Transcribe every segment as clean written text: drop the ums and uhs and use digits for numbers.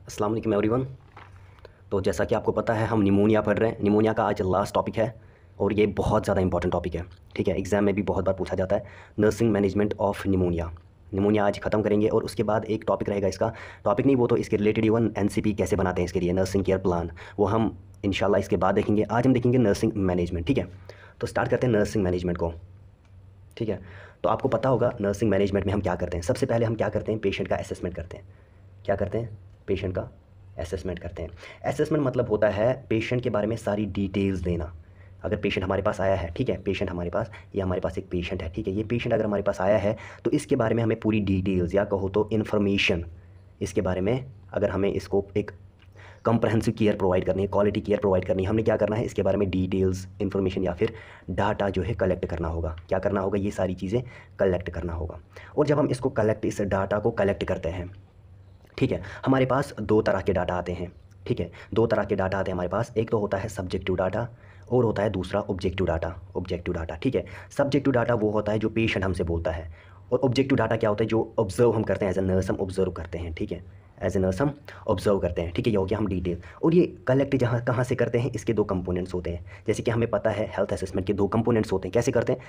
अस्सलाम वालेकुम एवरीवन। तो जैसा कि आपको पता है हम निमोनिया पढ़ रहे हैं। निमोनिया का आज लास्ट टॉपिक है और ये बहुत ज़्यादा इंपॉर्टेंट टॉपिक है। ठीक है, एग्ज़ाम में भी बहुत बार पूछा जाता है, nursing management of pneumonia. Pneumonia आज ख़त्म करेंगे और उसके बाद एक टॉपिक रहेगा, इसका टॉपिक नहीं वो तो इसके रिलेटेड इवन एनसीपी कैसे बनाते हैं इसके लिए, नर्सिंग केयर प्लान, वो हम इंशाल्लाह इसके बाद देखेंगे। आज हम देखेंगे नर्सिंग मैनेजमेंट। ठीक है, तो स्टार्ट करते हैं नर्सिंग मैनेजमेंट को। ठीक है, तो आपको पता होगा नर्सिंग मैनेजमेंट में हम क्या करते हैं। सबसे पहले हम क्या करते हैं, पेशेंट का असेसमेंट करते हैं। क्या करते हैं, पेशेंट का असेसमेंट करते हैं। असेसमेंट मतलब होता है पेशेंट के बारे में सारी डिटेल्स देना। अगर पेशेंट हमारे पास आया है, ठीक है, पेशेंट हमारे पास, ये हमारे पास एक पेशेंट है, ठीक है, ये पेशेंट अगर हमारे पास आया है तो इसके बारे में हमें पूरी डिटेल्स या कहो तो इन्फॉर्मेशन इसके बारे में, अगर हमें इसको एक कंप्रहेंसिव केयर प्रोवाइड करनी है, क्वालिटी केयर प्रोवाइड करनी है, हमने क्या करना है, इसके बारे में डिटेल्स, इन्फॉर्मेशन या फिर डाटा जो है कलेक्ट करना होगा। क्या करना होगा, ये सारी चीज़ें कलेक्ट करना होगा। और जब हम इसको कलेक्ट, इस डाटा को कलेक्ट करते हैं, ठीक है, हमारे पास दो तरह के डाटा आते हैं। ठीक है, दो तरह के डाटा आते हैं हमारे पास। एक तो होता है सब्जेक्टिव डाटा और होता है दूसरा ऑब्जेक्टिव डाटा। ऑब्जेक्टिव डाटा, ठीक है, सब्जेक्टिव डाटा वो होता है जो पेशेंट हमसे बोलता है, और ऑब्जेक्टिव डाटा क्या होता है, जो ऑब्जर्व हम करते हैं, एज ए नर्स हम ऑब्जर्व करते हैं। ठीक है, एज ए नर्स हम ऑब्जर्व करते हैं। ठीक है, ये हो गया हम डिटेल। और ये कलेक्ट जहाँ कहाँ से करते हैं, इसके दो कंपोनेंट्स होते हैं। जैसे कि हमें पता है हेल्थ असेसमेंट के दो कंपोनेंट्स होते हैं। कैसे करते हैं,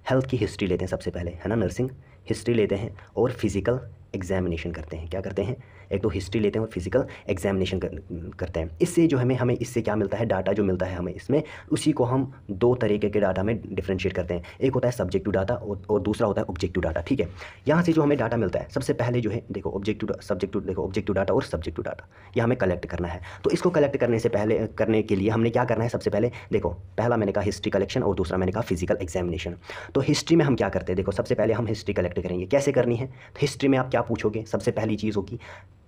हेल्थ की हिस्ट्री लेते हैं सबसे पहले, है ना, नर्सिंग हिस्ट्री लेते हैं और फिजिकल एग्जामिनेशन करते हैं। क्या करते हैं, एक तो हिस्ट्री लेते हैं और फिजिकल एग्जामिनेशन करते हैं। इससे जो हमें इससे क्या मिलता है, डाटा जो मिलता है हमें इसमें, उसी को हम दो तरीके के डाटा में डिफ्रेंशिएट करते हैं। एक होता है सब्जेक्टिव डाटा और दूसरा होता है ऑब्जेक्टिव डाटा। ठीक है, यहाँ से जो हमें डाटा मिलता है, सबसे पहले जो है देखो ऑब्जेक्टिव सब्जेक्टिव, देखो ऑब्जेक्टिव डाटा और सब्जेक्टिव डाटा, ये हमें कलेक्ट करना है। तो इसको कलेक्ट करने से पहले, करने के लिए हमने क्या करना है, सबसे पहले देखो, पहला मैंने कहा हिस्ट्री कलेक्शन और दूसरा मैंने कहा फिजिकल एग्जामिनेशन। तो हिस्ट्री में हम क्या करते हैं, देखो सबसे पहले हम हिस्ट्री कलेक्ट करेंगे। कैसे करनी है, तो हिस्ट्री में आप क्या पूछोगे, सबसे पहली चीज़ होगी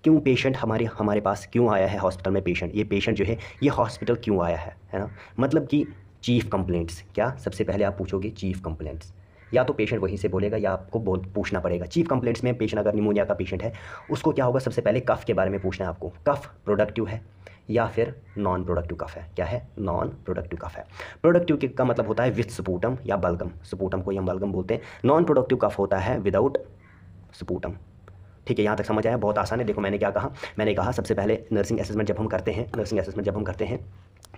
क्यों पेशेंट हमारे पास क्यों आया है हॉस्पिटल में। पेशेंट, ये पेशेंट जो है ये हॉस्पिटल क्यों आया है ना, मतलब कि चीफ कंप्लेंट्स। क्या सबसे पहले आप पूछोगे चीफ कंप्लेंट्स, या तो पेशेंट वहीं से बोलेगा या आपको पूछना पड़ेगा। चीफ कंप्लेंट्स में पेशेंट अगर निमोनिया का पेशेंट है, उसको क्या होगा, सबसे पहले कफ के बारे में पूछना है आपको। कफ प्रोडक्टिव है या फिर नॉन प्रोडक्टिव कफ है। क्या है, नॉन प्रोडक्टिव कफ है। प्रोडक्टिव का मतलब होता है विथ स्पूटम या बलगम, स्पूटम को ही हम बलगम बोलते हैं। नॉन प्रोडक्टिव कफ होता है विदाउट स्पूटम। ठीक है, यहाँ तक समझ आया, बहुत आसान है। देखो मैंने क्या कहा, मैंने कहा सबसे पहले नर्सिंग असेसमेंट जब हम करते हैं, नर्सिंग असेसमेंट जब हम करते हैं,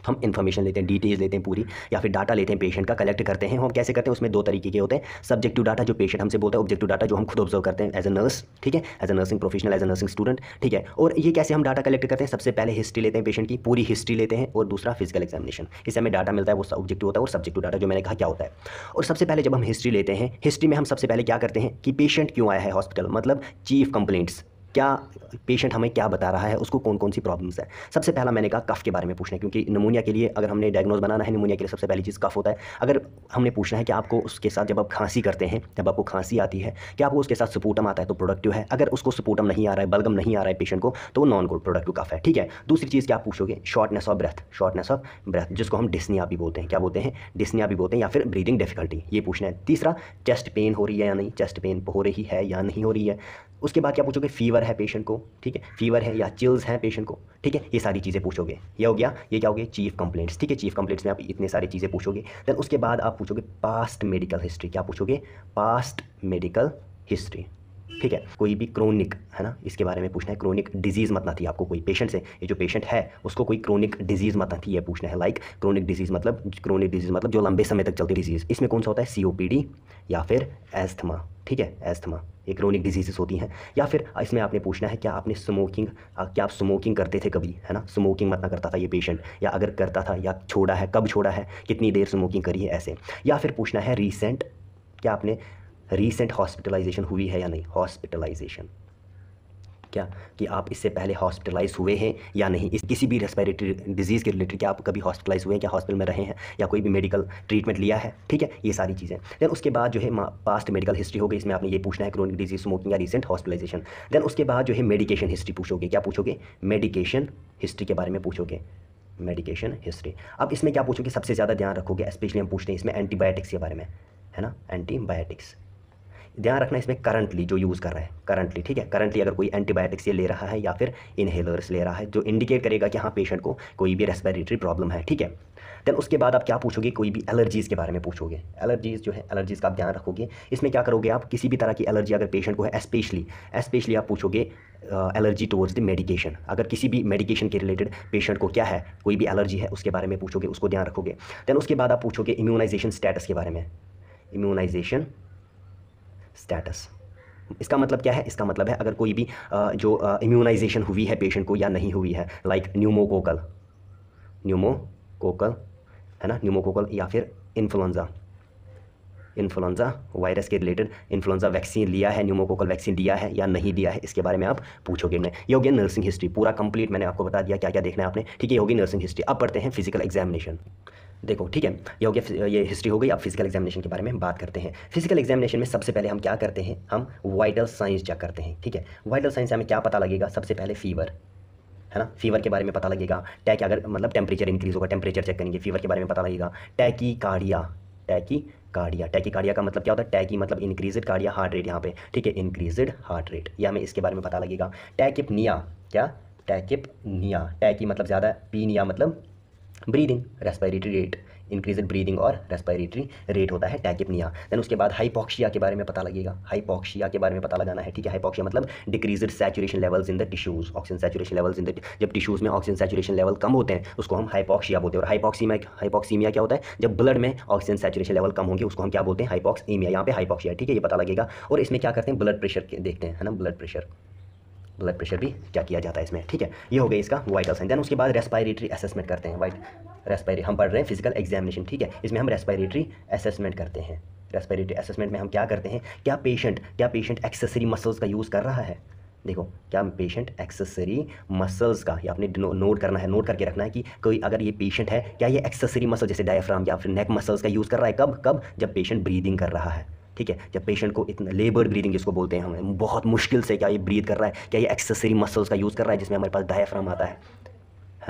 हम इन्फॉर्मेशन लेते हैं, डिटेल्स लेते हैं पूरी, या फिर डाटा लेते हैं पेशेंट का, कलेक्ट करते हैं। हम कैसे करते हैं, उसमें दो तरीके के होते हैं, सब्जेक्टिव डाटा जो पेशेंट हमसे बोलता है, ऑब्जेक्टिव डाटा जो हम खुद ऑब्जर्व करते हैं एज ए नर्स। ठीक है, as a nursing professional, as a nursing student. ठीक है, और ये कैसे हम डाटा कलेक्ट करते हैं, सबसे पहले हिस्ट्री लेते हैं पेशेंट की, पूरी हिस्ट्री लेते हैं, और दूसरा फिजिकल एग्जामिनेशन। इससे हमें डाटा मिलता है, वो ऑब्जेक्टिव होता है, और सब्जेक्टिव डाटा जो मैंने कहा क्या होता है। और सबसे पहले जब हम हिस्ट्री लेते हैं, हिस्ट्री में हम सबसे पहले क्या करते हैं कि पेशेंट क्यों आया है हॉस्पिटल, मतलब चीफ कंप्लेंट्स, क्या पेशेंट हमें क्या बता रहा है, उसको कौन कौन सी प्रॉब्लम्स है। सबसे पहला मैंने कहा कफ के बारे में पूछना है, क्योंकि निमोनिया के लिए अगर हमने डायग्नोज बनाना है, निमोनिया के लिए सबसे पहली चीज़ कफ होता है। अगर हमने पूछना है कि आपको उसके साथ, जब आप खांसी करते हैं, जब आपको खांसी आती है, क्या आपको उसके साथ स्पूटम आता है, तो प्रोडक्टिव है। अगर उसको स्पूटम नहीं आ रहा है, बलगम नहीं आ रहा है पेशेंट को, तो नॉन प्रोडक्टिव कफ है। ठीक है, दूसरी चीज़ क्या आप पूछोगे, shortness of breath, shortness of breath जिसको हम डिस्निया भी बोलते हैं। क्या बोलते हैं, डिस्निया भी बोलते हैं, या फिर ब्रीदिंग डिफिकल्टी, ये पूछना है। तीसरा, चेस्ट पेन हो रही है या नहीं, चेस्ट पेन हो रही है या नहीं हो रही है। उसके बाद क्या पूछोगे, फीवर है पेशेंट को, ठीक है, फीवर है या चिल्स हैं पेशेंट को। ठीक है, ये सारी चीज़ें पूछोगे। ये हो गया, ये क्या हो गया, चीफ कंप्लेंट्स। ठीक है, चीफ कंप्लेंट्स में आप इतने सारी चीज़ें पूछोगे। देन उसके बाद आप पूछोगे पास्ट मेडिकल हिस्ट्री। क्या पूछोगे, पास्ट मेडिकल हिस्ट्री। ठीक है, कोई भी क्रोनिक, है ना, इसके बारे में पूछना है। क्रोनिक डिजीज़ मत ना थी आपको कोई पेशेंट से, ये जो पेशेंट है उसको कोई क्रोनिक डिजीज़ मत ना थी, ये पूछना है। लाइक क्रोनिक डिजीज़ मतलब जो लंबे समय तक चलती डिजीज़, इसमें कौन सा होता है, सीओपीडी या फिर एस्थमा। ठीक है, एस्थमा, ये क्रोनिक डिजीज़ होती हैं। या फिर इसमें आपने पूछना है क्या आपने स्मोकिंग, क्या आप स्मोकिंग करते थे कभी, है ना, स्मोकिंग मत ना करता था ये पेशेंट, या अगर करता था या छोड़ा है, कब छोड़ा है, कितनी देर स्मोकिंग करी है, ऐसे। या फिर पूछना है रीसेंट, क्या आपने रीसेंट हॉस्पिटलाइजेशन हुई है या नहीं, हॉस्पिटलाइजेशन, क्या कि आप इससे पहले हॉस्पिटलाइज हुए हैं या नहीं, इस किसी भी रेस्पिरेटरी डिजीज़ के रिलेटेड, क्या आप कभी हॉस्पिटलाइज हुए हैं, क्या हॉस्पिटल में रहे हैं, या कोई भी मेडिकल ट्रीटमेंट लिया है। ठीक है, ये सारी चीज़ें। देन उसके बाद जो है पास्ट मेडिकल हिस्ट्री हो गई, इसमें आपने ये पूछना है क्रोनिक डिजीज, स्मोकिंग या रीसेंट हॉस्पिटलाइजेशन। देन उसके बाद जो है मेडिकेशन हिस्ट्री पूछोगे। क्या पूछोगे, मेडिकेशन हिस्ट्री के बारे में पूछोगे, मेडिकेशन हिस्ट्री। अब इसमें क्या पूछोगे, सबसे ज़्यादा ध्यान रखोगे, स्पेशली हम पूछते हैं इसमें एंटीबायोटिक्स के बारे में, है ना, एंटीबायोटिक्स ध्यान रखना इसमें, करंटली जो यूज़ कर रहा है, करंटली। ठीक है, करंटली अगर कोई एंटीबायोटिक्स ये ले रहा है या फिर इनहेलर्स ले रहा है, जो इंडिकेट करेगा कि हाँ पेशेंट को कोई भी रेस्पिरेटरी प्रॉब्लम है। ठीक है, देन उसके बाद आप क्या पूछोगे, कोई भी एलर्जीज़ के बारे में पूछोगे। एलर्जीज़ जो है, एलर्जीज़ का आप ध्यान रखोगे। इसमें क्या करोगे आप, किसी भी तरह की एलर्जी अगर पेशेंट को है, स्पेशली आप पूछोगे एलर्जी टुवर्ड्स द मेडिकेशन। अगर किसी भी मेडिकेशन के रिलेटेड पेशेंट को क्या है, कोई भी एलर्जी है, उसके बारे में पूछोगे, उसको ध्यान रखोगे। देन उसके बाद आप पूछोगे इम्यूनाइजेशन स्टेटस के बारे में। इम्यूनाइजेशन स्टेटस, इसका मतलब क्या है? इसका मतलब है अगर कोई भी जो इम्यूनाइजेशन हुई है पेशेंट को या नहीं हुई है, लाइक न्यूमोकोकल है ना, न्यूमोकोकल, या फिर इन्फ्लुएंजा वायरस के रिलेटेड इन्फ्लुएंजा वैक्सीन लिया है, न्यूमोकोकल वैक्सीन लिया है या नहीं लिया है, इसके बारे में आप पूछोगे। ये हो गया नर्सिंग हिस्ट्री, पूरा कंप्लीट मैंने आपको बता दिया क्या क्या देखना है आपने, ठीक है। ये होगी नर्सिंग हिस्ट्री। अब पढ़ते हैं फिजिकल एग्जामिनेशन। देखो ठीक है, ये हो गया, ये हिस्ट्री हो गई। अब फिजिकल एग्जामिनेशन के बारे में बात करते हैं। फिजिकल एग्जामिनेशन में सबसे पहले हम क्या करते हैं, हम वाइटल साइंस चेक करते हैं, ठीक है। वाइटल साइंस से हमें क्या पता लगेगा? सबसे पहले फीवर, है ना, फीवर के बारे में पता लगेगा। अगर मतलब टेम्परेचर इंक्रीज होगा, टेम्परेचर चेक करेंगे, फीवर के बारे में पता लगेगा। टैकीकार्डिया का मतलब क्या होता है? टैकी मतलब इंक्रीज्ड, कार्डिया हार्ट रेट यहाँ पे, ठीक है, इंक्रीज्ड हार्ट रेट, ये हमें इसके बारे में पता लगेगा। टैकिपनिया, क्या? टैकिपनिया, टैकी मतलब ज़्यादा, पीनिया मतलब breathing, respiratory rate, increased breathing और रेस्पिरेटरी रेट होता है टैकिपनिया। देन उसके बाद हाइपोक्सिया के बारे में पता लगेगा। हाइपोक्सिया के बारे में पता लगाना है, ठीक है। हाइपोक्सिया मतलब decreased saturation levels in the tissues, oxygen saturation levels in the, जब टिश्यूज में ऑक्सीजन सैचुरेशन लेवल कम होते हैं उसको हम हाइपोक्सिया बोलते हैं। और हाइपोक्सीमिया क्या होता है? जब ब्लड में ऑक्सीजन सैचुरेशन लेवल कम होंगे उसको हम क्या बोलते हैं? हाइपोक्सीमिया। यहाँ पे हाइपोक्सिया, ठीक है, ये पता लगेगा। और इसमें क्या करते हैं? ब्लड प्रेशर देखते हैं, है ना, ब्लड प्रेशर भी क्या किया जाता है इसमें, ठीक है। ये हो गया इसका वाइटल साइन। देन उसके बाद रेस्पिरेटरी असेसमेंट करते हैं। हम पढ़ रहे हैं फिजिकल एग्जामिनेशन, ठीक है, इसमें हम रेस्पिरेटरी असेसमेंट करते हैं। रेस्पिरेटरी असेसमेंट में हम क्या करते हैं? क्या पेशेंट एक्सेसरी मसल्स का यूज़ कर रहा है? देखो, क्या पेशेंट एक्सेसरी मसल्स का, या आपने नोट करना है, नोट करके रखना है कि कोई अगर ये पेशेंट है, क्या ये एक्सेसरी मसल जैसे डायफ्राम या फिर नेक मसल्स का यूज़ कर रहा है? कब? जब पेशेंट ब्रीदिंग कर रहा है, ठीक है। जब पेशेंट को इतना लेबर्ड ब्रीदिंग जिसको बोलते हैं हम, बहुत मुश्किल से क्या ये ब्रीथ कर रहा है, क्या ये एक्सेसरी मसल्स का यूज़ कर रहा है, जिसमें हमारे पास डायफ्राम आता है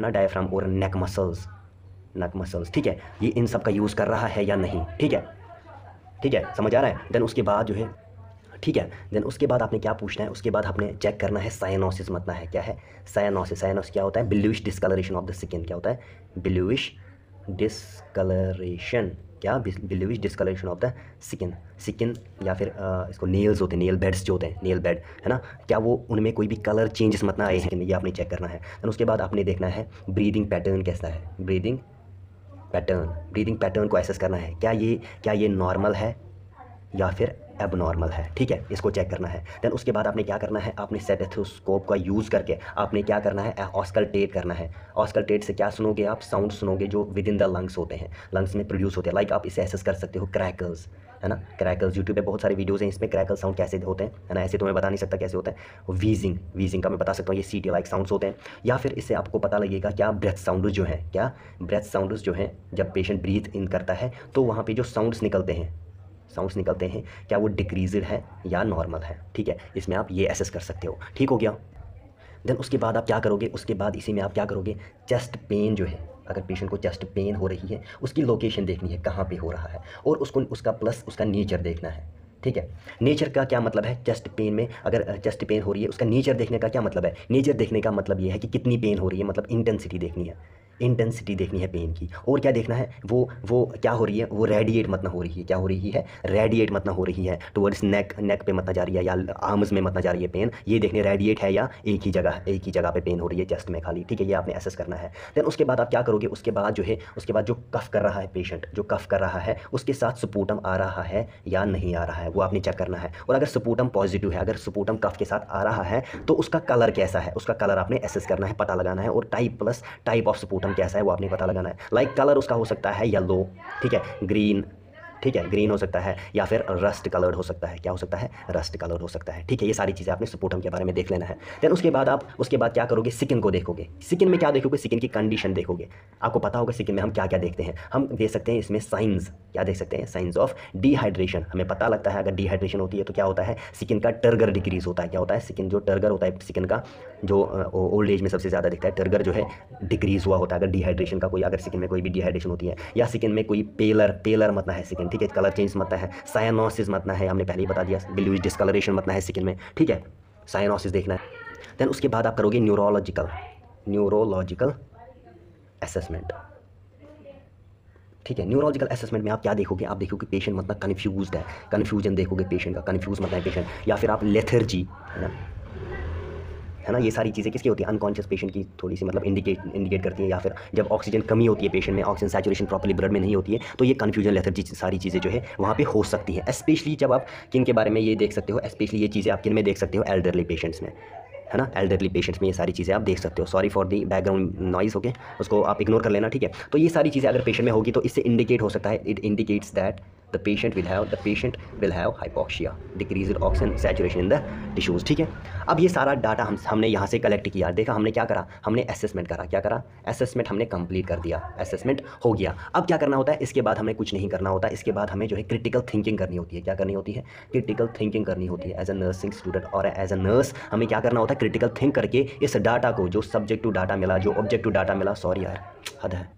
ना, डायफ्राम और नेक मसल्स, ठीक है, ये इन सब का यूज़ कर रहा है या नहीं, ठीक है, समझ आ रहा है। देन उसके बाद जो है, ठीक है, देन उसके बाद आपने क्या पूछना है? उसके बाद आपने चेक करना है साइनोसिस मतना है। क्या है साइनोसिस क्या होता है? Bluish discolouration of the skin. क्या होता है? ब्लूइश डिस्कलरेशन, क्या? Bluish discolouration of the skin, या फिर इसको नेल्स होते हैं, नेल बेड्स जो होते हैं, नेल बेड, है ना, क्या वो उनमें कोई भी कलर चेंजेस मत ना आए हैं, ये आपने चेक करना है। देन उसके बाद आपने देखना है ब्रीदिंग पैटर्न कैसा है। ब्रीदिंग पैटर्न को एसेस करना है, क्या ये नॉर्मल है या फिर एबनॉर्मल है, ठीक है, इसको चेक करना है। देन उसके बाद आपने क्या करना है? आपने स्टेथोस्कोप का यूज़ करके आपने क्या करना है? ऑस्कल्टेट करना है। ऑस्कल्टेट से क्या सुनोगे आप? साउंड सुनोगे जो विद इन द लंग्स होते हैं, लंग्स में प्रोड्यूस होते हैं। लाइक आप इसे एसेस कर सकते हो क्रैकल्स, है ना, क्रैकल्स, यूट्यूब पे बहुत सारे वीडियोस हैं इसमें क्रैकल साउंड कैसे होते हैं, है ना, ऐसे तो मैं बता नहीं सकता कैसे होता है। वीजिंग का मैं बता सकता हूँ, ये सीटी लाइक साउंड्स होते हैं। या फिर इससे आपको पता लगेगा क्या ब्रेथ साउंड जो है, जब पेशेंट ब्रीथ इन करता है तो वहाँ पे जो साउंड्स निकलते हैं क्या वो डिक्रीज्ड है या नॉर्मल है, ठीक है, इसमें आप ये एसेस कर सकते हो, ठीक हो गया। देन उसके बाद आप क्या करोगे? उसके बाद इसी में आप क्या करोगे? चेस्ट पेन जो है, अगर पेशेंट को चेस्ट पेन हो रही है उसकी लोकेशन देखनी है, कहाँ पे हो रहा है, और उसका नेचर देखना है, ठीक है। नेचर का क्या मतलब है? चेस्ट पेन में अगर चेस्ट पेन हो रही है, उसका नेचर देखने का क्या मतलब है? नेचर देखने का मतलब ये है कि कितनी पेन हो रही है, मतलब इंटेंसिटी देखनी है पेन की। और क्या देखना है? वो क्या हो रही है? वो रेडिएट मत ना हो रही है, क्या हो रही है? रेडिएट मत ना हो रही है टुवर्ड्स नेक पे मत ना जा रही है, या आर्म्स में मत ना जा रही है पेन, ये देखने रेडिएट है या एक ही जगह पे पेन हो रही है चेस्ट में खाली, ठीक है, ये आपने एसेस करना है। देन उसके बाद आप क्या करोगे? उसके बाद जो कफ कर रहा है पेशेंट, जो कफ कर रहा है उसके साथ स्पूटम आ रहा है या नहीं आ रहा है, वो आपने चेक करना है। और अगर स्पूटम पॉजिटिव है, अगर स्पूटम कफ के साथ आ रहा है तो उसका कलर कैसा है, उसका कलर आपने एसेस करना है, पता लगाना है। और टाइप ऑफ स्पूटम कैसा है वो आपने पता लगाना है। लाइक कलर उसका हो सकता है येलो, ठीक है, ग्रीन, ठीक है, ग्रीन हो सकता है, या फिर रस्ट कलर्ड हो सकता है। क्या हो सकता है? रस्ट कलर्ड हो सकता है, ठीक है, ये सारी चीज़ें आपने स्पूटम के बारे में देख लेना है। देन उसके बाद क्या करोगे? स्किन को देखोगे। स्किन में क्या देखोगे? स्किन की कंडीशन देखोगे। आपको पता होगा स्किन में हम क्या क्या देखते हैं। हम देख सकते हैं इसमें साइंस, क्या देख सकते हैं? Science of dehydration. हमें पता लगता है अगर डिहाइड्रेशन होती है तो क्या होता है? स्किन का टर्गर डिक्रीज होता है। क्या होता है? स्किन जो टर्गर होता है स्किन का, जो ओल्ड एज में सबसे ज़्यादा दिखता है, टर्गर जो है डिक्रीज हुआ होता है अगर डिहाइड्रेशन का अगर स्किन में कोई भी डिहाइड्रेशन होती है, या स्किन में कोई पेलर मतना है स्किन, ठीक है, कलर चेंज मतना है, साइनोसिस मतना है, हमने पहले ही बता दिया, ब्लूइश डिस्कलरेशन मतना है स्किन में, ठीक है, साइनोसिस देखना है। देन उसके बाद आप करोगे न्यूरोलॉजिकल असेसमेंट, ठीक है। न्यूरोलॉजिकल असेसमेंट में आप क्या देखोगे? आप देखोगे पेशेंट मतलब कन्फ्यूज्ड है, कन्फ्यूजन देखोगे पेशेंट का, कन्फ्यूज मतलब है पेशेंट, या फिर आप लेथर्जी, है ना, है ना। ये सारी चीज़ें किसकी होती है, अनकॉन्शियस पेशेंट की थोड़ी सी मतलब इंडिकेट करती है, या फिर जब ऑक्सीजन कमी होती है पेशेंट में, ऑक्सीजन सैचुरेशन प्रॉपर्ली ब्लड में नहीं होती है, तो ये कन्फ्यूजन लेथर्जी सारी चीज़ें जो है वहाँ पे हो सकती है। स्पेशली जब आप किन के बारे में ये देख सकते हो, स्पेशली ये चीज़ें आप किन में देख सकते हो, एल्डरली पेशेंट्स में, है ना। एल्डरली पेशेंट्स में ये सारी चीज़ें आप देख सकते हो। Sorry for the background noise, okay, उसको आप इग्नोर कर लेना, ठीक है। तो ये सारी चीज़ें अगर पेशेंट में होगी तो इससे इंडिकेट हो सकता है, it indicates that the patient will have hypoxia, decreased oxygen saturation in the tissues, ठीक है। अब ये सारा डाटा हमने यहाँ से कलेक्ट किया, देखा हमने क्या करा, हमने असेसमेंट करा, क्या करा, असेसमेंट हमने कंप्लीट कर दिया, असेसमेंट हो गया। अब क्या करना होता है, इसके बाद हमें कुछ नहीं करना होता, इसके बाद हमें जो है क्रिटिकल थिंकिंग करनी होती है। क्या करनी होती है, क्रिटिकल थिंकिंग करनी होती है। एज अ नर्सिंग स्टूडेंट और एज अ नर्स हमें क्या करना होता है, क्रिटिकल थिंक करके इस डाटा को, जो सब्जेक्टिव डाटा मिला, जो ऑब्जेक्टिव डाटा मिला, सॉरी यार हद है,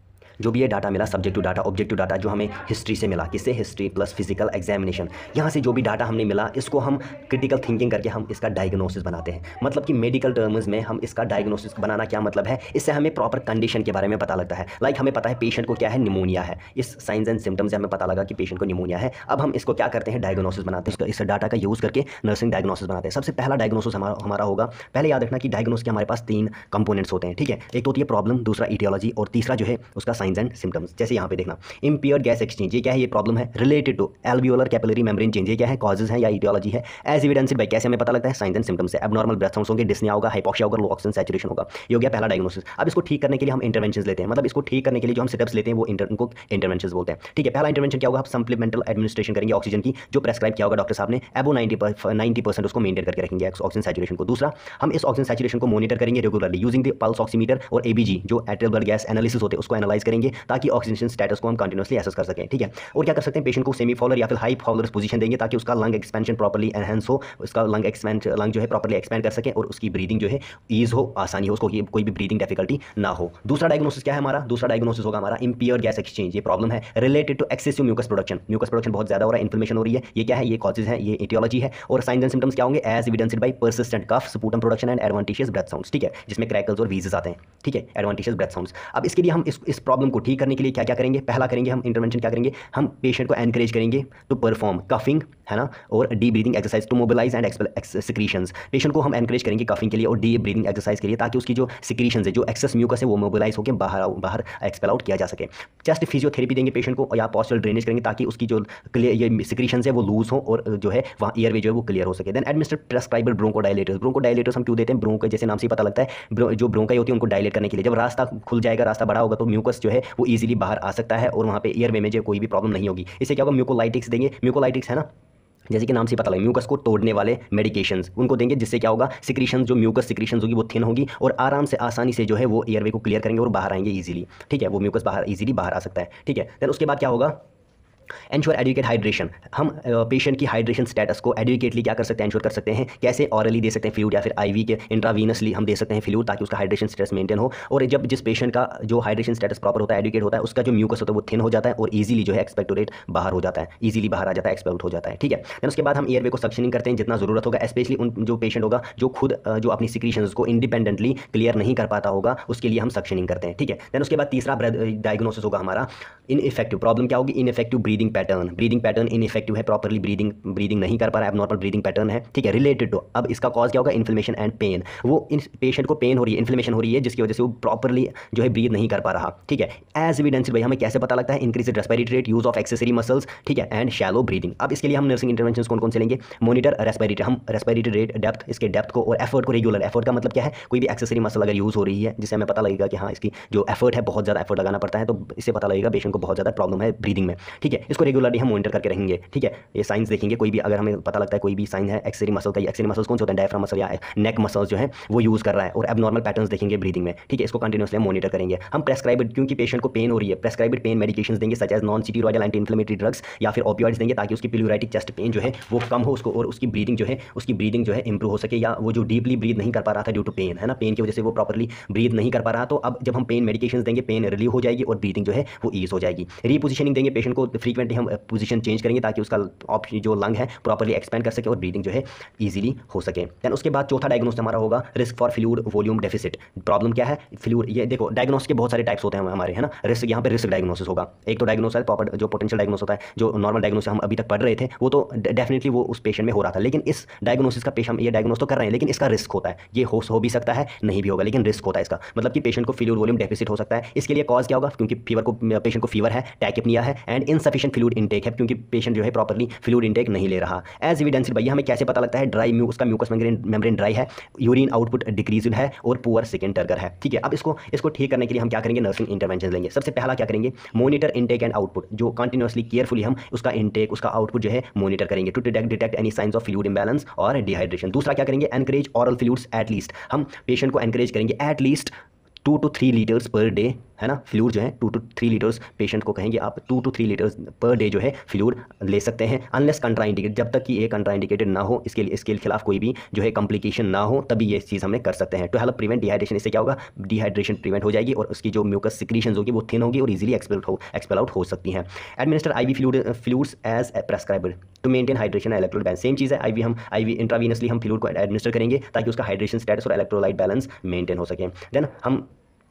जो भी ये डाटा मिला, सब्जेक्टिव डाटा, ऑब्जेक्टिव डाटा, जो हमें हिस्ट्री से मिला, किससे, हिस्ट्री प्लस फिजिकल एग्जामिनेशन, यहाँ से जो भी डाटा हमने मिला, इसको हम क्रिटिकल थिंकिंग करके हम इसका डायग्नोसिस बनाते हैं। मतलब कि मेडिकल टर्म्स में हम इसका डायग्नोसिस बनाना क्या मतलब है, इससे हमें प्रॉपर कंडीशन के बारे में पता लगता है। लाइक हमें पता है पेशेंट को क्या है, निमोनिया है, इस साइंस एंड सिम्टम्स से हमें पता लगा कि पेशेंट को निमोनिया है। अब हम इसको क्या करते हैं, डायग्नोसिस बनाते हैं, इस डाटा का यूज़ करके नर्सिंग डायग्नोसिस बनाते हैं। सबसे पहला डायग्नोसिस हमारा होगा, पहले याद रखना कि डायग्नोसिस के हमारे पास 3 कंपोनेंट्स होते हैं, ठीक है। एक तो होती है प्रॉब्लम, दूसरा इटियोलॉजी, और तीसरा जो है उसका साइंस एंड सिम्टम्स। जैसे यहाँ पे देखना, इंपियर्ड गैस एक्सचेंज, ये क्या है, ये प्रॉब्लम है। Related to alveolar capillary membrane change, ये क्या है, कॉजेज है या इटियोलॉजी है। एज एविडेंस्ड बाय, कैसे हमें पता लगता है, साइंस एंड सिम्टम्स से। एबनॉर्मल ब्रेथ साउंड्स होंगे, डिस्निया होगा, हाइपोक्सिया होगा, लो ऑक्सीजन सैचुरेशन होगा। ये हो गया पहला डायग्नोसिस। अब इसको ठीक करने के लिए हम इंटरवेंशंस लेते हैं, मतलब इसको ठीक करने के लिए जो हम स्टेप्स लेते हैं वो उनको इंटरवेंशंस बोलते हैं, ठीक है। पहला इंटरवेंशन क्या होगा, आप सप्लीमेंटल एडमिनिस्ट्रेशन करेंगे ऑक्सीजन की, जो प्रेस्क्राइब किया होगा डॉक्टर साहब ने, एबो 90% उसको मेंटेन करके रखेंगे ऑक्सीजन सैचुरेशन को। दूसरा, हम इस ऑक्सीजन सैचुरेशन को मॉनिटर करेंगे regularly using the pulse oximeter और एबीजी, जो एट्रियल ब्लड गैस एनालिसिस होते हैं, उसको एनालाइज करेंगे ताकि ऑक्सीजन स्टेटस को हम कंटिन्यूअसली एसेस कर सकें, ठीक है। और क्या कर सकते हैं, पेशेंट को सेमी फॉलर या फिर हाई फॉलर पोजीशन देंगे ताकि उसका लंग एक्सपेंशन प्रॉपर्ली एनहेंस हो, उसका लंग जो है प्रॉपर्ली एक्सपेंड कर सके और उसकी ब्रीदिंग जो है ईज हो, आसानी हो, उसको कोई भी ब्रीदिंग डिफिकल्टी ना हो। दूसरा डायग्नोसिस क्या है हमारा, दूसरा डायग्नोसिस होगा हमारा इंपियर्ड गैस एक्सचेंज। ये प्रॉब्लम है related to excessive mucus production, mucus production बहुत ज्यादा हो रहा है, इन्फ्लेमेशन हो रही है, ये क्या है, ये कॉजेज है, ये एटियोलॉजी है। और साइंस एंड सिम्टम्स क्या होंगे, as evidenced by persistent cough, sputum production and advantageous breath sounds, ठीक है, जिसमें क्रैकल्स और व्हीजेस आते हैं, ठीक है, एडवांटेजियस ब्रेथ साउंड्स। अब इसके लिए हम इस प्रॉब्लम को ठीक करने के लिए क्या क्या करेंगे, पहला करेंगे हम इंटरवेंशन, क्या करेंगे, हम पेशेंट को एनकरेज करेंगे टू परफॉर्म कफिंग, है ना, और deep breathing exercise to mobilise and secretions. Patient को हम एनकरेज करेंगे कफिंग के लिए और डीप ब्रीदिंग एक्सरसाइज के लिए, ताकि उसकी जो सिक्रीशंस है, जो एक्सेस म्यूकस है, वो मोबिलाइज होकर बाहर एक्सपेल आउट किया जा सके। चेस्ट फिजियोथेरेपी देंगे पेशेंट को, या पॉस्चरल ड्रेनेज करेंगे ताकि उसकी जो ये सिक्रीशंस है वो लूज हो और जो है वहाँ एयरवे जो है वो क्लियर हो सके। देन एडमिनिस्टर प्रेस्क्राइबर ब्रोंकोडायलेटर्स, ब्रोंकोडायलेटर्स हम क्यों देते हैं, ब्रोंको जैसे नाम से पता लगता है, जो ब्रोंकाई होती है उनको डायलेट करने के लिए। जब रास्ता खुल जाएगा, रास्ता बड़ा होगा, तो म्यूकस जो है वो इजीली बाहर आ सकता है और वहाँ पे एयरवे में जो कोई भी प्रॉब्लम नहीं होगी। इससे क्या होगा, म्यूकोलाइटिक्स देंगे, म्यूकोलाइटिक्स है ना, जैसे कि नाम से पता लगे, म्यूकस को तोड़ने वाले मेडिकेशंस उनको देंगे, जिससे क्या होगा, सिक्रीशन, जो म्यूकस सिक्रीशंस होगी वो थिन होगी और आराम से, आसानी से जो है वो एयरवे को क्लियर करेंगे और बाहर आएंगे इजीली, ठीक है, वो म्यूकस बाहर इजीली बाहर आ सकता है, ठीक है। देन उसके बाद क्या होगा, एंश्योर एडुकेट हाइड्रेशन, हम पेशेंट की हाइड्रेशन स्टेटस को एडुकेटली क्या कर सकते हैं, एंश्योर कर सकते हैं, कैसे, ऑरली दे सकते हैं फ्लूइड या फिर आईवी के इंट्रावीनसली हम दे सकते हैं फ्लूइड, ताकि उसका हाइड्रेशन स्टेटस मेंटेन हो। और जब जिस पेशेंट का जो हाइड्रेशन स्टेटस प्रॉपर होता है, एडुकेट होता है, उसका जो म्यूकस होता है वो थिन हो जाता है और इजीली जो है एक्सपेक्टोरेट बाहर हो जाता है, इजीली बाहर आ जाता है, एक्सपेल्ट हो जाता है, ठीक है। देन उसके बाद हम एयरवे को सक्शनिंग करते हैं जितना जरूरत होगा, स्पेशली उन जो पेशेंट होगा जो खुद जो अपनी सिक्रीशंस को इंडिपेंडेंटली क्लियर नहीं कर पाता होगा, उसके लिए हम सक्शनिंग करते हैं, ठीक है। देन उसके बाद तीसरा डायग्नोसिस होगा हमारा इनइफेक्टिव, प्रॉब्लम क्या होगी, इनइफेक्टिव ब्रीदिंग पैटर्न इनइफेक्टिव है, प्रॉपर्ली ब्रीदिंग नहीं कर पा रहा है, एबनॉर्मल ब्रीदिंग पैटर्न है, ठीक है। रिलेटेड टू, अब इसका कॉज क्या होगा, इन्फ्लेमेशन एंड पेन, वो पेशेंट को पेन हो रही है, इन्फ्लेमेशन हो रही है, जिसकी वजह से वो प्रॉपर्ली जो है ब्रीद नहीं कर पा रहा, ठीक है। एज एविडेंस्ड भाई हमें कैसे पता लगता है, increase respiratory rate, use of accessory muscles, ठीक है, एंड शैलो ब्रीदिंग। अब इसके लिए हम नर्सिंग इंटरवेंशन कौन कौन से लेंगे, मॉनिटर रेस्पिरेटरी, हम रेस्पिरेटरी रेट, डेप्थ, इसके डेप्थ को और एफर्ट को रेगुलर, एफर्ट का मतलब क्या है, कोई भी एक्सेसरी मसल अगर यूज हो रही है जिससे हमें पता लगेगा कि हाँ इसकी जो एफर्ट है बहुत ज़्यादा एफर्ट लगाना पड़ता है, तो इससे पता लगेगा पेशेंट को बहुत ज़्यादा प्रॉब्लम है ब्रीदिंग में, ठीक है। इसको रेगुलरली हम मॉनिटर करके रहेंगे, ठीक है। ये साइंस देखेंगे, कोई भी अगर हमें पता लगता है कोई भी साइन है एक्सेसरी मसल का, एक्सेसरी मसल्स कौन से होते हैं, डायफ्राम मसल या नेक मसल्स जो है वो यूज कर रहा है, और एबनॉर्मल पैटर्न्स देखेंगे ब्रीदिंग में, ठीक है। इसको कंटिन्यूअसली मॉनिटर करेंगे। हम प्रेस्क्राइब्ड, क्योंकि पेशेंट को पेन हो रही है, प्रेस्क्राइब्ड पेन मेडिकेशंस देंगे such as non steroidal anti inflammatory drugs या फिर ओपियोइड्स देंगे, ताकि उसकी प्लूराइटिक चेस्ट पेन जो है वो कम हो उसको, और उसकी ब्रीदिंग जो है इंप्रूव हो सके, या वो जो डीपली ब्रीद नहीं कर पा रहा था ड्यू टू पेन, है ना, पेन की वजह से वो प्रॉपर्ली ब्रीद नहीं कर पा रहा, तो अब जब हम पेन मेडिकेशंस देंगे पेन रिलीव हो जाएगी और ब्रीदिंग जो है वो ईज हो जाएगी। रीपोजिशनिंग देंगे पेशेंट को, फ्रीक्वेंटली हम पोजीशन चेंज करेंगे ताकि उसका ऑप्शन जो लंग है प्रॉपर्ली एक्सपेंड कर सके और ब्रीदिंग जो है ईजिली हो सके। देन उसके बाद चौथा डायग्नोसिस हमारा होगा risk for fluid volume deficit. Problem क्या है? फ्लूइड, ये देखो डायग्नोसिस के बहुत सारे टाइप्स होते हैं हमारे, है ना। रिस्क, यहाँ पे रिस्क डायग्नोसिस होगा। एक तो डायग्नोसिस प्रॉपर जो पोटेंशियल डायग्नोसिस होता है, जो नॉर्मल डायग्नोसिस हम अभी तक पढ़ रहे थे, वो तो डेफिनेटली वो उस पेशेंट में हो रहा था। लेकिन इस डायग्नोसिस का पेशेंट, हम ये डायग्नोस तो कर रहे हैं लेकिन इसका रिस्क होता है। ये हो भी सकता है, नहीं भी होगा, लेकिन रिस्क होता है इसका। मतलब कि पेशेंट को फ्लूइड वॉल्यूम डेफिसिट हो सकता है। इसके लिए कॉज क्या होगा? क्योंकि पेशेंट को फीवर है, टैकिपनिया है एंड इनसफिशिएंट फ्लूइड इनटेक है, क्योंकि पेशेंट जो है प्रॉपर्ली फ्लूइड इनटेक नहीं ले रहा। एज एविडेंस्ड बाय, हमें कैसे पता लगता है? ड्राई उसका म्यूकस मेम्ब्रेन ड्राई है, यूरिन आउटपुट डिक्रीज है और पुअर सेकंड टर्गर है। ठीक है, अब इसको ठीक करने के लिए हम क्या करेंगे? नर्सिंग इंटरवेंशन लेंगे। सबसे पहला क्या करेंगे? मॉनिटर इनटेक एंड आउटपुट, जो कंटिन्यूअसली केयरफुली हम उसका इनटेक, उसका आउटपुट जो है मॉनिटर करेंगे to detect any signs of fluid imbalance और डिहाइड्रेशन। दूसरा क्या करेंगे? एनकरेज ऑरल फ्लूइड्स एटलीस्ट, हम पेशेंट को एनकरेज करेंगे at least 2 to 3 litres per day, है ना। फ्लूइड जो है 2 to 3 लीटर्स, पेशेंट को कहेंगे आप 2 to 3 लीटर्स पर डे जो है फ्लूइड ले सकते हैं। अनलेस कंट्राइंडिकेट, जब तक कि ये कंट्राइंडिकेटेड ना हो, इसके खिलाफ कोई भी जो है कॉम्प्लिकेशन ना हो, तभी ये चीज़ हमें कर सकते हैं। टू हेल्प प्रिवेंट डिहाइड्रेशन, इससे क्या होगा? डिहाइड्रेशन प्रिवेंट हो जाएगी और उसकी जो म्यूकस सिक्रीशंस होगी वो थिन होगी और इजीली एक्सपेल आउट हो सकती हैं। Administer IV fluids as prescribed to maintain hydration and electrolyte balance. Same चीज़ है, आईवी इंट्रावीनसली हम फ्लूइड को एडमिनिस्टर करेंगे ताकि उसका हाइड्रेशन स्टेटस और इलेक्ट्रोलाइट बैलेंस मेंटेन हो सके। देन हम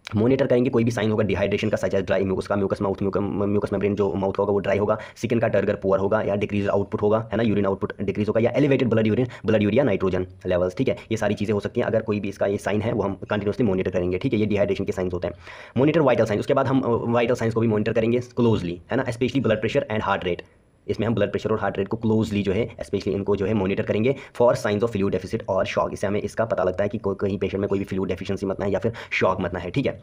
मॉनिटर करेंगे कोई भी साइन होगा डिहाइड्रेशन का, सच एज ड्राई म्यूकस का, म्यूकस मेम्ब्रेन जो माउथ होगा वो ड्राई होगा, स्किन का टर्गर पुअर होगा या डिक्रीज आउटपुट होगा, है ना, यूरिन आउटपुट डिक्रीज होगा, या elevated blood urea nitrogen levels. ठीक है, ये सारी चीज़ें हो सकती हैं। अगर कोई भी इसका ये साइन है वो हम कंटिन्यूसली मॉनिटर करेंगे। ठीक है, ये डिहाइड्रेशन के साइंस होते हैं। मॉनिटर वाइटल साइंस, उसके बाद हम वाइटल साइंस को भी मॉनिटर करेंगे क्लोजली, है ना, specially blood pressure and heart rate. इसमें हम ब्लड प्रेशर और हार्ट रेट को क्लोजली जो है स्पेशली इनको जो है मॉनिटर करेंगे for science of fluid deficit और शॉक। इससे हमें इसका पता लगता है कि कहीं पेशेंट में कोई भी फ्लूइड डेफिशिएंसी मत ना है या फिर शॉक मत ना है। ठीक है,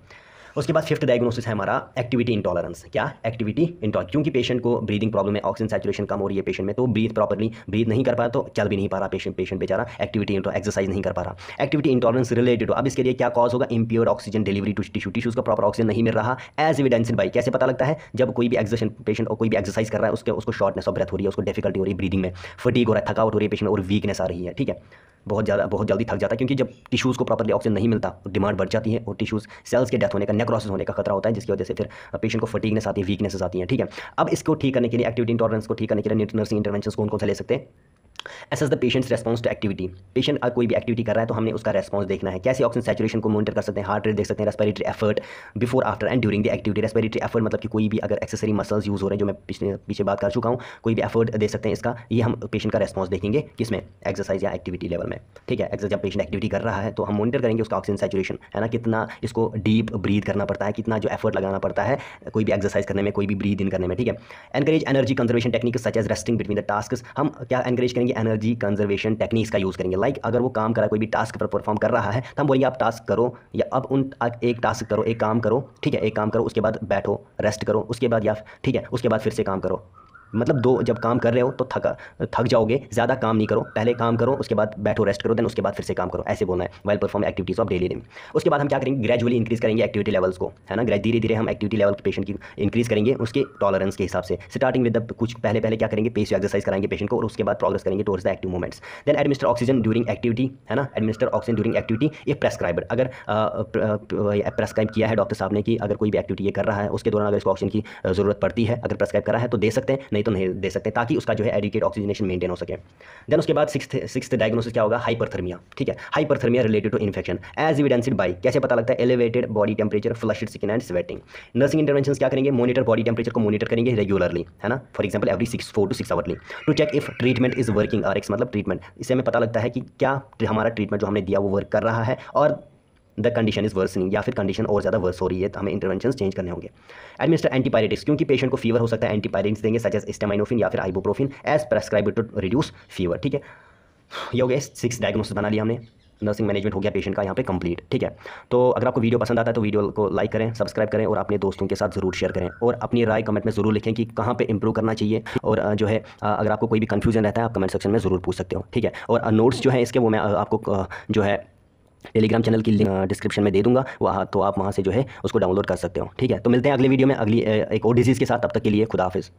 उसके बाद फिफ्थ डायग्नोसिस है हमारा एक्टिविटी इंटॉलरेंस। क्या? एक्टिविटी इंटॉलरेंस, क्योंकि पेशेंट को ब्रीदिंग प्रॉब्लम है, ऑक्सीजन सैचुरेशन कम हो रही है पेशेंट में, तो प्रॉपर्ली ब्रीथ नहीं कर पा रहा, तो चल भी नहीं पा रहा पेशेंट बेचारा, एक्टिविटी एक्सरसाइज नहीं कर पा रहा। एक्टिविटी इंटॉलरेंस रिलेटेड हो, अब इसके लिए क्या कॉज होगा? Impure oxygen delivery to tissues का प्रॉपर ऑक्सीजन नहीं मिल रहा। एज एविडेंस्ड बाय, कैसे पता लगता है? जब कोई भी एक्सर्शन पेशेंट और कोई भी एक्सरसाइज कर रहा है उसको शॉर्टनेस ऑफ ब्रेथ हो रही है, उसको डिफिकल्टी हो रही है ब्रीदिंग में, फटीग हो रहा है, थकावट हो रही है पेशेंट में और वीकनेस आ रही है। ठीक है, बहुत जल्दी थक जाता है, क्योंकि जब टिश्यूज़ को प्रॉपर्ली ऑक्सीजन नहीं मिलता डिमांड बढ़ जाती है और टिश्यूज़ सेल्स के डेथ होने का, नेक्रोसिस होने का खतरा होता है, जिसकी वजह से फिर पेशेंट को फटीगनेस आती है, वीकनेसेस आती हैं। ठीक है, अब इसको ठीक करने के लिए, एक्टिविटी इंटॉलरेंस को ठीक करने के लिए नर्सिंग इंटरवेंशन कौन कौन सा ले सकते हैं? Assess the patient's response to activity, patient कोई भी एक्टिविटी कर रहा है तो हमने उसका रेस्पॉन्स देखना है। कैसे? ऑक्सीजन सैचुरेशन को मॉनिटर कर सकते हैं, हार्ट रेट देख सकते हैं, respiratory effort before, after and during the activity. Respiratory effort मतलब कि कोई भी अगर एक्सेसरी मसल्स यूज़ हो रहे हैं, जो मैं पीछे बात कर चुका हूँ, कोई भी एफर्ट दे सकते हैं इसका। ये हम पेशेंट का रेस्पॉन्स देखेंगे किसमें? एक्सरसाइज या एक्टिविटी लेवल में। ठीक है, जब पेशेंट एक्टिविटी कर रहा है तो हम मॉनिटर करेंगे उसका ऑक्सीजन सैचुरेशन, है ना, कितना इसको डीप ब्रीथ करना पड़ता है, कितना जो एफर्ट लगाना पड़ता है कोई भी एक्सरसाइज करने में, कोई भी ब्रीथ इन करने में। ठीक है, encourage energy conservation technique such as resting between the tasks, हम क्या एनकरेज करेंगे? एनर्जी कंजर्वेशन टेक्निक्स का यूज़ करेंगे। लाइक अगर वो काम कर रहा है, कोई भी टास्क पर परफॉर्म कर रहा है, तो हम बोलेंगे आप टास्क करो, या अब एक टास्क करो, एक काम करो। ठीक है, एक काम करो, उसके बाद बैठो, रेस्ट करो, उसके बाद या ठीक है उसके बाद फिर से काम करो। मतलब जब काम कर रहे हो तो थक जाओगे, ज़्यादा काम नहीं करो, पहले काम करो, उसके बाद बैठो, रेस्ट करो, देन उसके बाद फिर से काम करो, ऐसे बोलना है while perform activities of daily living. उसके बाद हम क्या करेंगे? ग्रेजुअली इंक्रीज करेंगे एक्टिविटी लेवल्स को, है ना, धीरे धीरे हम एक्टिविटी लेवल पेशेंट की इंक्रीज करेंगे उसके टॉलरेंस के हिसाब से। स्टार्टिंग विद द कुछ पहले क्या करेंगे? पेस एक्सरसाइज कराएंगे पेशेंट को और उसके बाद प्रोग्रेस करेंगे towards the active movements. Then administer oxygen during activity, है ना, एडमिनिस्टर ऑक्सीजन ड्यूरिंग एक्टिविटी ये प्रेस्क्राइब्ड, अगर प्रेस्क्राइब किया है डॉक्टर साहब ने कि अगर कोई भी एक्टिविटी ये कर रहा है उसके दौरान अगर इसको ऑक्सीजन की ज़रूरत पड़ती है, अगर प्रेस्क्राइब करा है तो दे सकते हैं, नहीं तो नहीं दे सकते, ताकि उसका जो है एडिक्वेट ऑक्सीजनेशन मेंटेन हो सके। देन उसके बाद सिक्स्थ डायग्नोसिस क्या होगा? हाइपरथर्मिया। ठीक है, hyperthermia related to infection as evidenced by, कैसे पता लगता है? Elevated body temperature, flushed skin and sweating. Nursing interventions क्या करेंगे? मॉनिटर बॉडी टेम्परेचर को मॉनिटर करेंगे रेगुलरली, है ना, for example every 4 to 6 hourly to check if treatment is working. Rx मतलब ट्रीटमेंट, इससे हमें पता लगता है कि क्या हमारा ट्रीटमेंट जो हमने दिया वो वर्क कर रहा है और द कंडीशन इज वर्सनिंग, या फिर कंडीशन और ज़्यादा वर्स हो रही है, तो हमें इंटरवेंशंस चेंज करने होंगे। एडमिनिस्टर एंटीपायरेटिक्स, क्योंकि पेशेंट को फीवर हो सकता है, एंटीपायरेटिक्स देंगे सच एज एस्टामिनोफिन या फिर ibuprofen as prescribed to reduce fever. ठीक है, ये हो गया 6 डायग्नोसिस बना लिया हमने, नर्सिंग मैनेजमेंट हो गया पेशेंट का यहाँ पे कंप्लीट। ठीक है, तो अगर आपको वीडियो पसंद आता है तो वीडियो को लाइक करें, सब्सक्राइब करें और अपने दोस्तों के साथ ज़रूर शेयर करें, और अपनी राय कमेंट में ज़रूर लिखें कि कहाँ पे इंप्रूव करना चाहिए, और जो है अगर आपको कोई भी कन्फ्यूजन रहता है आप कमेंट सेक्शन में ज़रूर पूछ सकते हो। ठीक है, और नोट्स जो है इसके वो मैं आपको जो है टेलीग्राम चैनल की लिंक डिस्क्रिप्शन में दे दूंगा, वहाँ तो आप वहाँ से जो है उसको डाउनलोड कर सकते हो। ठीक है, तो मिलते हैं अगले वीडियो में अगली एक और डिजीज़ के साथ, तब तक के लिए खुदा हाफिज़।